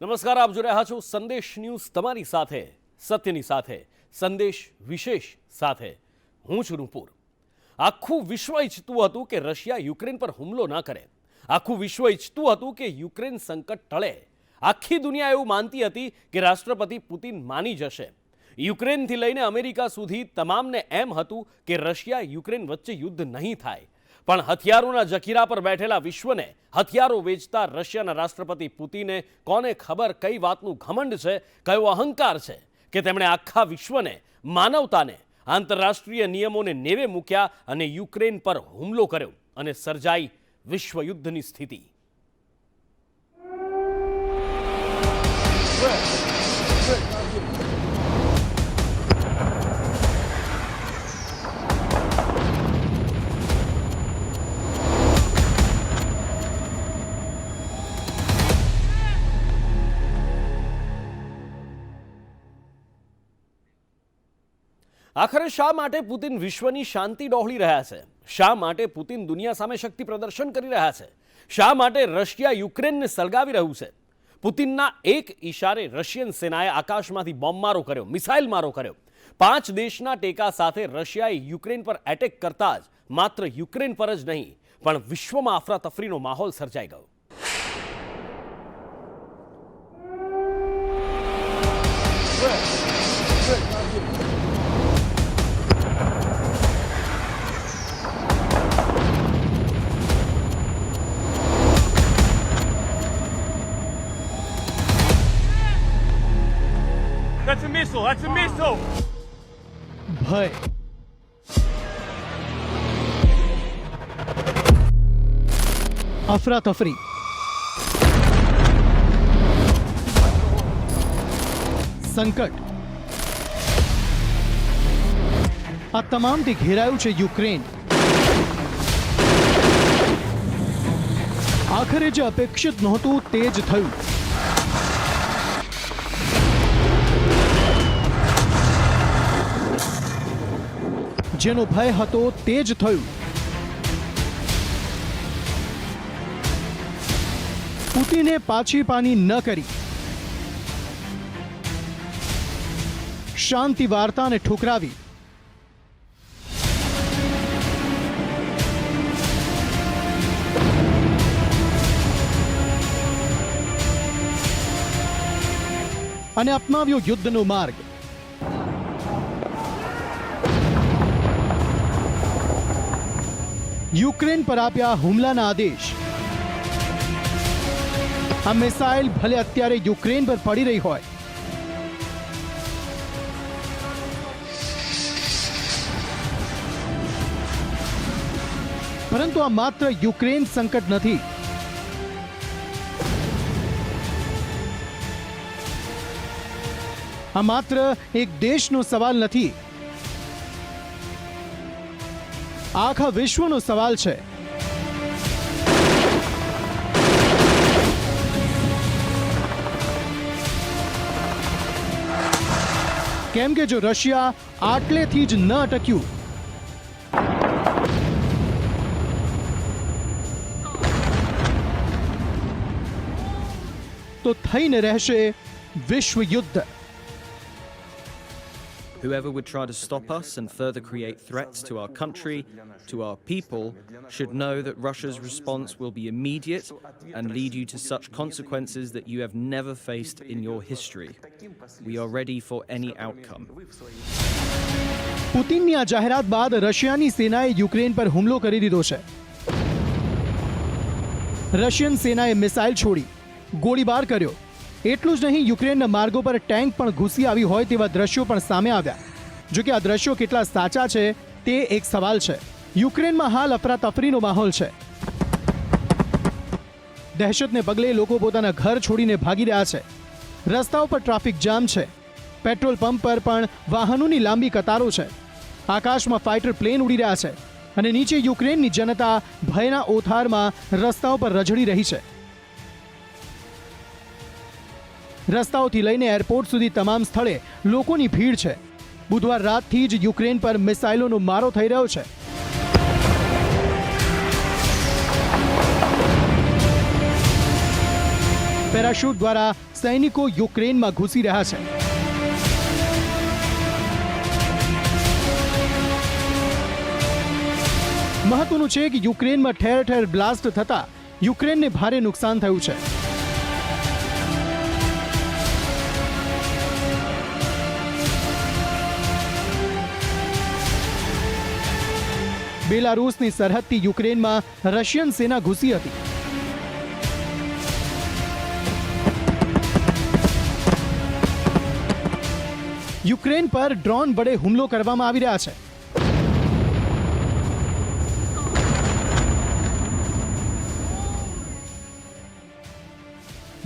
નમસ્કાર, આપ જોઈ રહ્યા છો સંદેશ ન્યૂઝ, તમારી સાથે સત્યની સાથે સંદેશ વિશેષ સાથે હું છું નુપુર। આખું વિશ્વ ઈચ્છતું હતું કે રશિયા યુક્રેન પર હુમલો ન કરે। આખું વિશ્વ ઈચ્છતું હતું કે યુક્રેન સંકટ ટળે। આખી દુનિયા એવું માનતી હતી કે રાષ્ટ્રપતિ પુતિન માની જશે। યુક્રેનથી લઈને અમેરિકા સુધી તમામને એમ હતું કે રશિયા યુક્રેન વચ્ચે યુદ્ધ નહીં થાય, પણ હથિયારોના જખીરા પર બેઠેલા વિશ્વને હથિયારો વેચતા રશિયાના રાષ્ટ્રપતિ પુતિને કોને ખબર કઈ વાતનું ઘમંડ છે, કયો અહંકાર છે કે તેમણે આખા વિશ્વને, માનવતાને, આંતરરાષ્ટ્રીય નિયમોને નેવે મૂક્યા અને યુક્રેન પર હુમલો કર્યો અને સર્જાઈ વિશ્વયુદ્ધની સ્થિતિ। આખરે શા માટે પુતિન વિશ્વની શાંતિ ડહોળી રહ્યા છે? શા માટે પુતિન દુનિયા સામે શક્તિ પ્રદર્શન કરી રહ્યા છે? શા માટે રશિયા યુક્રેનને સળગાવી રહ્યું છે? પુતિનના એક ઇશારે રશિયન સેનાએ આકાશમાંથી બોમ્બમારો કર્યો, મિસાઇલ મારો કર્યો। 5 દેશના ટેકા સાથે રશિયાએ યુક્રેન પર એટેક કરતા જ માત્ર યુક્રેન પર જ નહીં, પણ વિશ્વમાં અફરાતફરીનો માહોલ સર્જાઈ ગયો। That's a missile! That's a missile! ભય, અફરાતફરી, સંકટ, આ તમામથી ઘેરાયું છે યુક્રેન। આખરે જે અપેક્ષિત નહોતું તે જ થયું। જેનો ભય હતો તે જ થયું। પુતિને પાછી પાની ન કરી, શાંતિ વાર્તાને ઠુકરાવી, અને અપનાવ્યો યુદ્ધનો માર્ગ। યુક્રેન પર આપ્યા હુમલાના આદેશ। આ મિસાઇલ ભલે અત્યારે યુક્રેન પર પડી રહી હોય, પરંતુ આ માત્ર યુક્રેન સંકટ નથી। આ માત્ર એક દેશનો સવાલ નથી, આખા વિશ્વનો સવાલ છે। કેમ કે જો રશિયા આટલેથી જ ન અટક્યું તો થઈને રહેશે વિશ્વ યુદ્ધ। Whoever would try to stop us and further create threats to our country, to our people, should know that Russia's response will be immediate and lead you to such consequences that you have never faced in your history. We are ready for any outcome. પુતિનની આ જાહેરાત બાદ રશિયાની સેનાએ Ukraine પર હુમલો કરી દીધો છે। રશિયન સેનાએ મિસાઇલ છોડી, ગોળીબાર કર્યો। એટલું જ નહીં, યુક્રેનના માર્ગો પર ટેન્ક પણ ઘૂસી આવી હોય તેવા દ્રશ્યો પણ સામે આવ્યા। જો કે આ દ્રશ્યો કેટલા સાચા છે તે એક સવાલ છે। યુક્રેનમાં હાલ અફરાતફરીનો માહોલ છે। દહેશતને પગલે લોકો પોતાના ઘર છોડીને ભાગી રહ્યા છે। રસ્તાઓ પર ટ્રાફિક જામ છે। પેટ્રોલ પંપ પર પણ વાહનોની લાંબી કતારો છે। આકાશમાં ફાઇટર પ્લેન ઉડી રહ્યા છે અને નીચે યુક્રેનની જનતા ભયના ઓથારમાં રસ્તાઓ પર રઝળી રહી છે। રસ્તાઓથી લઈને એરપોર્ટ સુધી તમામ સ્થળે લોકોની ભીડ છે। બુધવાર રાતથી જ યુક્રેન પર મિસાઇલોનો મારો થઈ રહ્યો છે। પેરાશૂટ દ્વારા સૈનિકો યુક્રેનમાં ઘૂસી રહ્યા છે. મહત્વનું છે કે યુક્રેનમાં ઠેર ઠેર બ્લાસ્ટ થતા યુક્રેનને ભારે નુકસાન થયું છે. બેલારૂસની સરહદથી યુક્રેનમાં રશિયન સેના ઘૂસી હતી. યુક્રેન પર ડ્રોન વડે હુમલો કરવામાં આવી રહ્યા છે.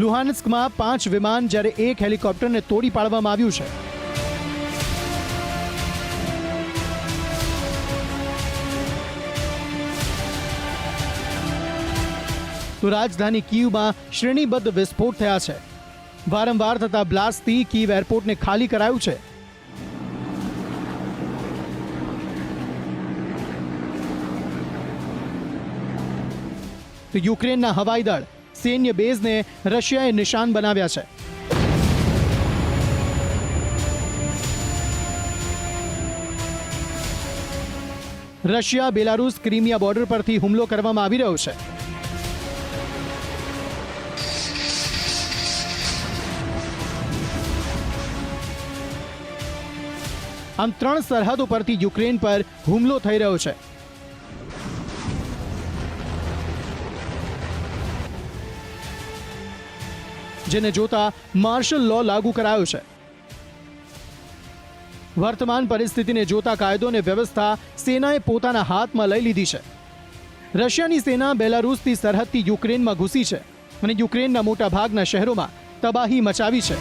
લુહાન્સ્કમાં 5 વિમાન જ્યારે 1 હેલિકોપ્ટરને તોડી પાડવામાં આવ્યું છે. તો રાજધાની કીવમાં શ્રેણીબદ્ધ વિસ્ફોટ થયા છે. વારંવાર થતા બ્લાસ્ટથી કીવ એરપોર્ટને ખાલી કરાયું છે. તો યુક્રેનના હવાઈ દળ સૈન્ય બેઝને રશિયાએ નિશાન બનાવ્યા છે. રશિયા બેલારૂસ ક્રીમિયા બોર્ડર પરથી હુમલો કરવામાં આવી રહ્યો છે. આમ 3 સરહદો પરથી યુક્રેન પર હુમલો થઈ રહ્યો છે. જેને જોતા માર્શલ લો લાગુ કરાયો છે. વર્તમાન પરિસ્થિતિને જોતા કાયદો અને વ્યવસ્થા સેનાએ પોતાના હાથમાં લઈ લીધી છે. રશિયાની સેના બેલારૂસની સરહદથી યુક્રેનમાં ઘૂસી છે અને યુક્રેનના મોટા ભાગના શહેરોમાં તબાહી મચાવી છે.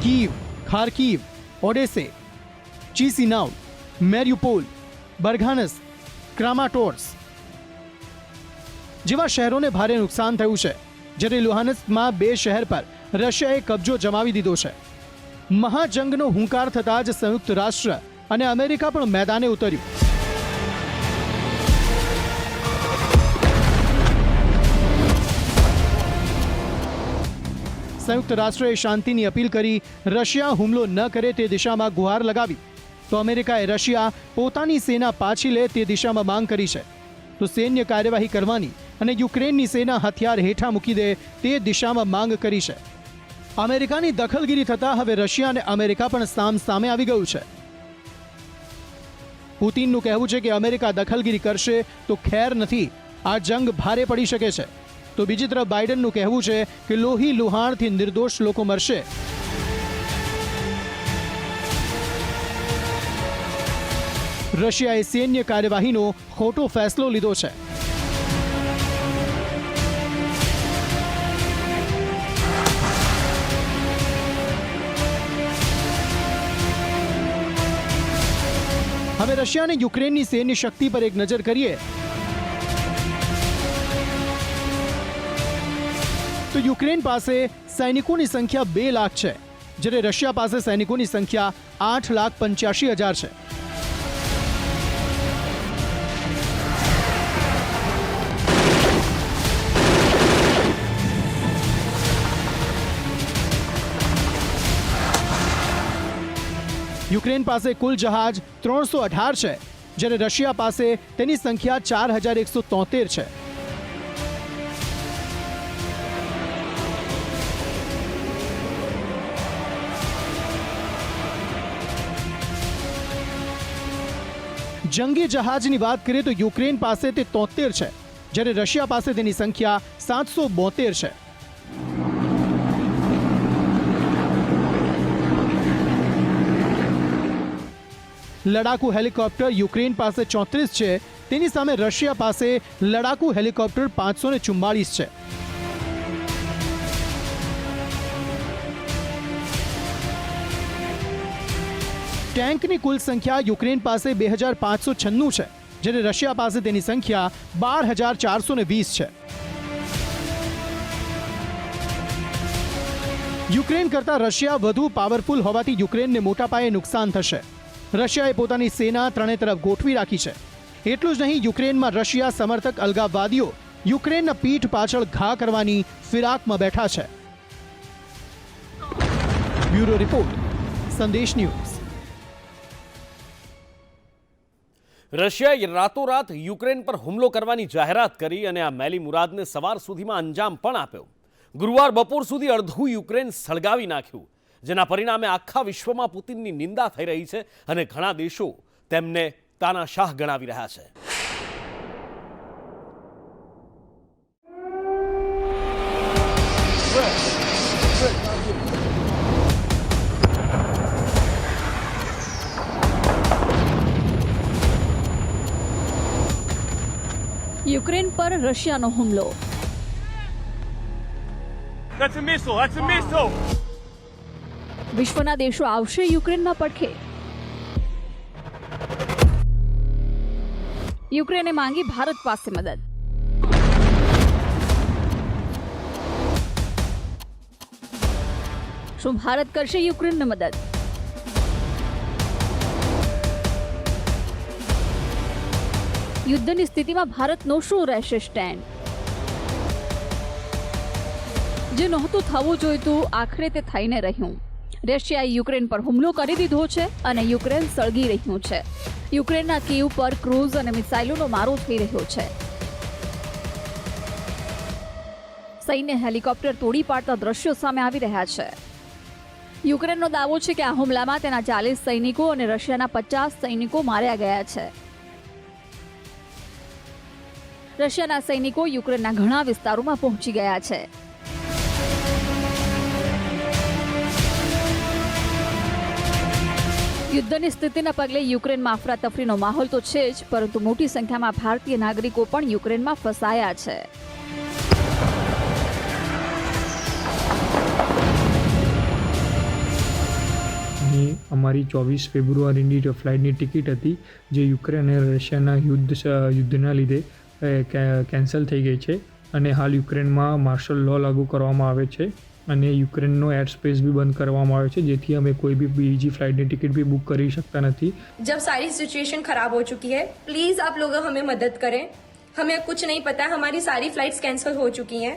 કીવ, ખાર્કીવ, ઓડેસે, ચિસિનાઉ, મેરિયુપોલ, બર્ગાનસ, ક્રામાટોર્સ જેવા શહેરોને ભારે નુકસાન થયું છે. જ્યારે લુહાન્સ્કમાં 2 શહેર પર રશિયાએ કબજો જમાવી દીધો છે. મહાજંગનો હુંકાર થતા જ સંયુક્ત રાષ્ટ્ર અને અમેરિકા પણ મેદાને ઉતર્યું. સંયુક્ત રાષ્ટ્રએ શાંતિની અપીલ કરી રશિયા હુમલો ન કરે તે દિશામાં ગુહાર લગાવી. તો અમેરિકાએ રશિયા પોતાની સેના પાછી લે તે દિશામાં માંગ કરી છે. તો સૈન્ય કાર્યવાહી કરવાની અને યુક્રેનની સેના હથિયાર હેઠા મૂકી દે તે દિશામાં માંગ કરી છે. અમેરિકાની દખલગીરી થતાં હવે રશિયા અને અમેરિકા પણ સામે આવી ગયું છે. પુતિનનું કહેવું છે કે અમેરિકા દખલગીરી કરશે તો ખેર નથી, આ જંગ ભારે પડી શકે છે. તો બીજી તરફ બાઇડનનું કહેવું છે કે લોહી લુહાણથી નિર્દોષ લોકો મરશે. રશિયાએ સૈન્ય કાર્યવાહીનો ખોટો ફેસલો લીધો છે. હવે રશિયા અને યુક્રેનની સૈન્ય શક્તિ પર એક નજર કરીએ તો યુક્રેન પાસે સૈનિકોની સંખ્યા 2 લાખ છે, જ્યારે રશિયા પાસે સૈનિકોની સંખ્યા 8,85,000 છે. યુક્રેન પાસે કુલ જહાજ 318 છે, જ્યારે રશિયા પાસે તેની સંખ્યા 4,173 છે. જંગી જહાજની વાત કરીએ તો યુક્રેન પાસે તે 73 છે, જ્યારે રશિયા પાસે તેની સંખ્યા 772 છે. લડાકુ હેલિકોપ્ટર યુક્રેન પાસે 34 છે, તેની સામે રશિયા પાસે લડાકુ હેલિકોપ્ટર 544 છે. ટેન્કની કુલ સંખ્યા યુક્રેન પાસે 2,596 છે, જ્યારે રશિયા પાસે તેની સંખ્યા 12,420 છે. યુક્રેન કરતાં રશિયા વધુ પાવરફુલ હોવાથી યુક્રેનને મોટા પાયે નુકસાન થશે. રશિયાએ પોતાની સેના ત્રણે તરફ ગોઠવી રાખી છે એટલું જ નહીં, યુક્રેનમાં રશિયા સમર્થક અલગાવવાદીઓ યુક્રેનના પીઠ પાછળ ઘા કરવાની ફિરાકમાં બેઠા છે. બ્યુરો રિપોર્ટ, સંદેશ ન્યૂઝ. રશિયાએ રાતોરાત યુક્રેન પર હુમલો કરવાની જાહેરાત કરી અને આ મેલી મુરાદને સવાર સુધીમાં અંજામ પણ આપ્યો. ગુરુવાર બપોર સુધી અડધું યુક્રેન સળગાવી નાખ્યું, જેના પરિણામે આખા વિશ્વમાં પુતિનની નિંદા થઈ રહી છે અને ઘણા દેશો તેમને તાનાશાહ ગણાવી રહ્યા છે. યુક્રેન પર રશિયાનો હુમલો. That's a missile! That's a missile! વિશ્વના દેશો આવશે યુક્રેનના પડખે. યુક્રેને માંગી ભારત પાસે મદદ. શું ભારત કરશે યુક્રેનને મદદ? યુદ્ધની સ્થિતિમાં ભારતનો શું રહેશે સ્ટેન્ડ? જે નહોતું થવું જોઈતું આખરે તે થઈને રહ્યું. રશિયાએ યુક્રેન પર હુમલો કરી દીધો છે અને યુક્રેન સળગી રહ્યું છે. યુક્રેનના કીવ પર ક્રૂઝ અને મિસાઇલોનો મારો થઈ રહ્યો છે. સૈન્ય હેલિકોપ્ટર તોડી પાડતા દ્રશ્યો સામે આવી રહ્યા છે. યુક્રેનનો દાવો છે કે આ હુમલામાં તેના 40 સૈનિકો અને રશિયાના 50 સૈનિકો માર્યા ગયા છે. રશિયાના સૈનિકો યુક્રેનના ઘણા વિસ્તારોમાં પહોંચી ગયા છે. યુદ્ધની સ્થિતિના પગલે યુક્રેનમાં અફરાતફરીનો માહોલ તો છે જ, પરંતુ મોટી સંખ્યામાં ભારતીય નાગરિકો પણ યુક્રેનમાં ફસાયા છે. અમારી 24 ફેબ્રુઆરીની ફ્લાઇટની ટિકિટ હતી, જે યુક્રેન અને રશિયાના યુદ્ધના લીધે કેન્સલ થઈ ગઈ છે અને હાલ યુક્રેનમાં માર્શલ લો લાગુ કરવામાં આવે છે અને યુક્રેનનો એર સ્પેસ भी બંધ કરવામાં આવે છે, જેથી અમે કોઈ भी બીજી ફ્લાઇટની ટિકિટ भी बुक કરી શકતા નથી. जब सारी सिचुएशन खराब हो चुकी है, प्लीज आप लोग हमें मदद करें. हमें कुछ नहीं पता, हमारी सारी फ्लाइट्स कैंसिल हो चुकी हैं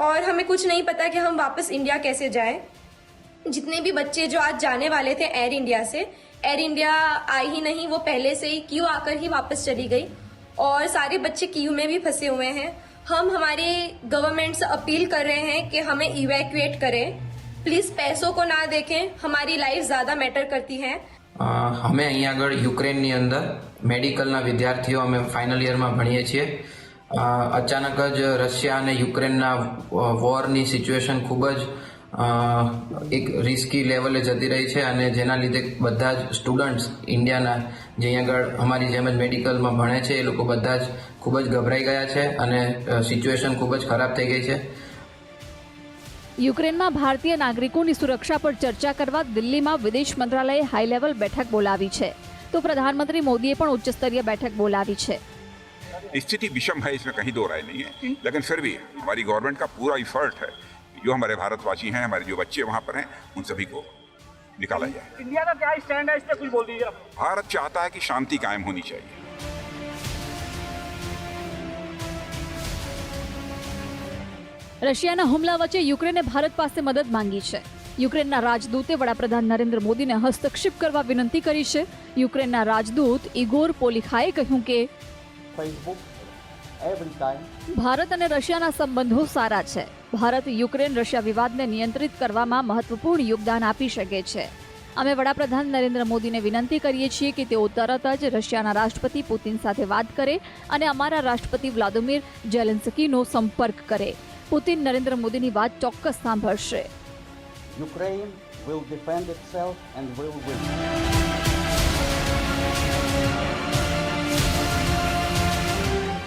और हमें कुछ नहीं पता कि हम वापस इंडिया कैसे जाएं. जितने भी बच्चे जो आज जाने वाले थे एयर इंडिया से, एयर इंडिया आई ही नहीं, वो पहले से ही क्यू आकर ही वापस चली गई और सारे बच्चे क्यू में भी फंसे हुए हैं. हम हमारे गवर्नमेंट से अपील कर रहे हैं कि हमें इवैक्यूएट करें. प्लीज पैसों को ना देखें, हमारी लाइफ ज्यादा मैटर करती है. અમે અહીંયા આગળ યુક્રેનની અંદર મેડિકલના વિદ્યાર્થીઓ અમે ફાઇનલ યરમાં ભણીએ છીએ. અચાનક જ રશિયા અને યુક્રેનના વોરની સિચ્યુએશન ખૂબ જ એક રિસ્કી લેવલે જતી રહી છે અને જેના લીધે બધા જ સ્ટુડન્ટ્સ ઇન્ડિયાના જે અહીંયા આગળ અમારી જેમ જ મેડિકલમાં ભણે છે એ લોકો બધા જ ખૂબ જ ગભરાઈ ગયા છે અને સિચ્યુએશન ખૂબ જ ખરાબ થઈ ગઈ છે. યુક્રેનમાં ભારતીય નાગરિકોની સુરક્ષા પર ચર્ચા કરવા દિલ્હીમાં વિદેશ મંત્રાલયે હાઈ લેવલ બેઠક બોલાવી છે, તો પ્રધાનમંત્રી મોદીએ પણ ઉચ્ચ स्तरीय बैठक बोलावी છે. स्थिति विषम है, इसमें कहीं दो राय नहीं है, लेकिन फिर भी हमारी गवर्नमेंट का पूरा इफर्ट है, जो हमारे भारतवासी हैं, हमारे जो बच्चे वहाँ पर हैं, उन सभी को निकाला जाए. इंडिया का क्या स्टैंड है इस पे कुछ बोल दीजिए आप. भारत चाहता है कि शांति कायम होनी चाहिए. રશિયાના હુમલા વચ્ચે યુક્રેને ભારત પાસે મદદ માંગી છે. યુક્રેનના રાજદૂતે વડાપ્રધાન નરેન્દ્ર મોદીને હસ્તક્ષેપ કરવા વિનંતી કરી છે. યુક્રેનના રાજદૂત ઇગોર પોલિખાએ કહ્યું કે ભારત અને રશિયાના સંબંધો સારા છે. ભારત યુક્રેન રશિયા વિવાદને નિયંત્રિત કરવામાં મહત્વપૂર્ણ યોગદાન આપી શકે છે. અમે વડાપ્રધાન નરેન્દ્ર મોદીને વિનંતી કરીએ છીએ કે તેઓ તરત જ રશિયાના રાષ્ટ્રપતિ પુતિન સાથે વાત કરે અને અમારા રાષ્ટ્રપતિ વ્લાદિમીર ઝેલેન્સ્કીનો સંપર્ક કરે. પુતિન નરેન્દ્ર મોદીની વાત ચોક્કસ સાંભળશે. Ukraine will defend itself and will win.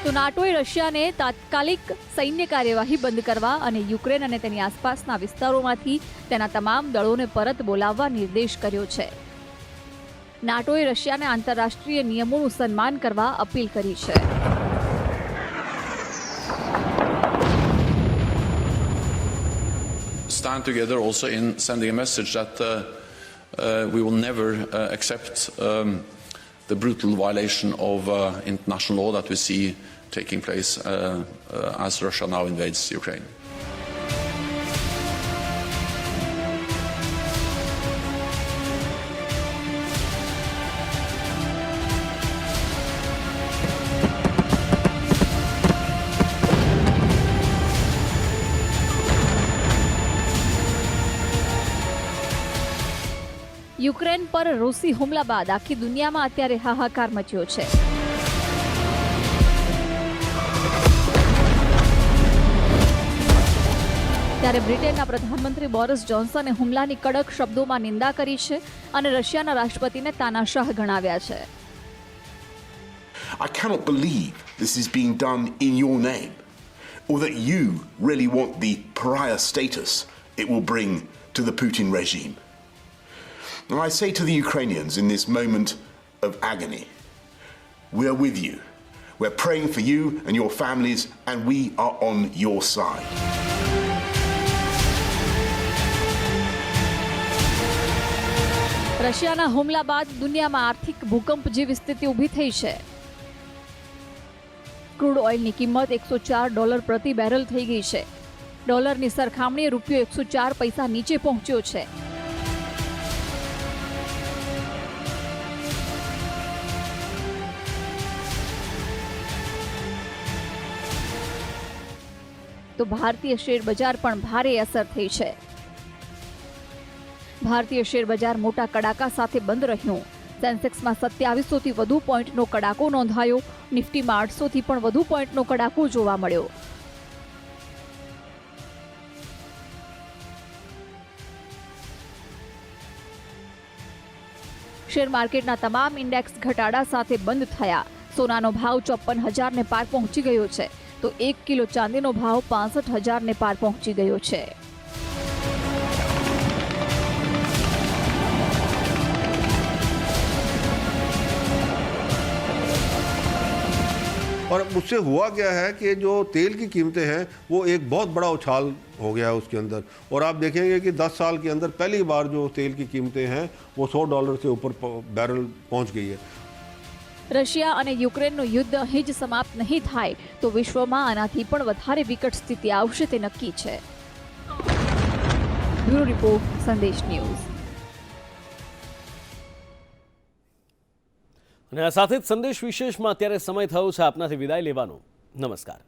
તો નાટોએ રશિયાને તાત્કાલિક સૈન્ય કાર્યવાહી બંધ કરવા અને યુક્રેન અને તેની આસપાસના વિસ્તારોમાંથી તેના તમામ દળોને પરત બોલાવવા નિર્દેશ કર્યો છે. નાટોએ રશિયાને આંતરરાષ્ટ્રીય નિયમોનું સન્માન કરવા અપીલ કરી છે. Stand together also in sending a message that we will never accept the brutal violation of international law that we see taking place as Russia now invades Ukraine. Ukraine પર રૂસી હુમલા બાદ આખી દુનિયામાં અત્યારે હાહાકાર મચ્યો છે. ત્યારે બ્રિટનના પ્રધાનમંત્રી બોરિસ જોન્સને હુમલાની કડક શબ્દોમાં નિંદા કરી છે અને રશિયાના રાષ્ટ્રપતિને તાનાશાહ ગણાવ્યા છે. I cannot believe this is being done in your name, or that you really want the pariah status it will bring to the Putin regime. And I say to the Ukrainians in this moment of agony, we are with you. We're praying for you and your families, and we are on your side. રશિયાના હુમલા બાદ દુનિયામાં આર્થિક ભૂકંપ જેવી સ્થિતિ ઊભી થઈ છે. ક્રૂડ ઓઇલની કિંમત $104 પ્રતિ બેરલ થઈ ગઈ છે. ડોલરની સરખામણીએ રૂપિયો 104 પૈસા નીચે પહોંચ્યો છે. તો ભારતીય શેર બજાર પણ ભારે અસર થઈ છે. ભારતીય શેર બજાર મોટા કડાકા સાથે બંધ રહ્યું. સેન્સેક્સમાં 2700થી વધુ પોઈન્ટનો કડાકો નોંધાયો. નિફ્ટીમાં 800થી પણ વધુ પોઈન્ટનો કડાકો જોવા મળ્યો. શેર માર્કેટના તમામ ઇન્ડેક્સ ઘટાડા સાથે બંધ થયા. સોનાનો ભાવ 54,000 ને પાર પહોંચી ગયો છે, તો 1 કિલો ચાંદીનો ભાવ 65,000 ને પાર પહોંચી ગયો છે. और उससे हुआ क्या है कि जो तेल की कीमतें हैं वो एक बहुत बड़ा उछाल हो गया है उसके अंदर. और आप देखेंगे कि 10 साल के अंदर पहली बार जो तेल की कीमतें हैं वो $100 से ऊपर बैरल पहुंच गई है. રશિયા અને યુક્રેનનું યુદ્ધ અહીં જ સમાપ્ત નહીં થાય તો વિશ્વમાં આનાથી પણ વધારે વિકટ સ્થિતિ આવશે તે નક્કી છે. બ્યુરો રિપોર્ટ, સંદેશ ન્યૂઝ. અને આ સાથે જ સંદેશ વિશેષમાં અત્યારે સમય થયો છે આપનાથી વિદાય લેવાનો. નમસ્કાર.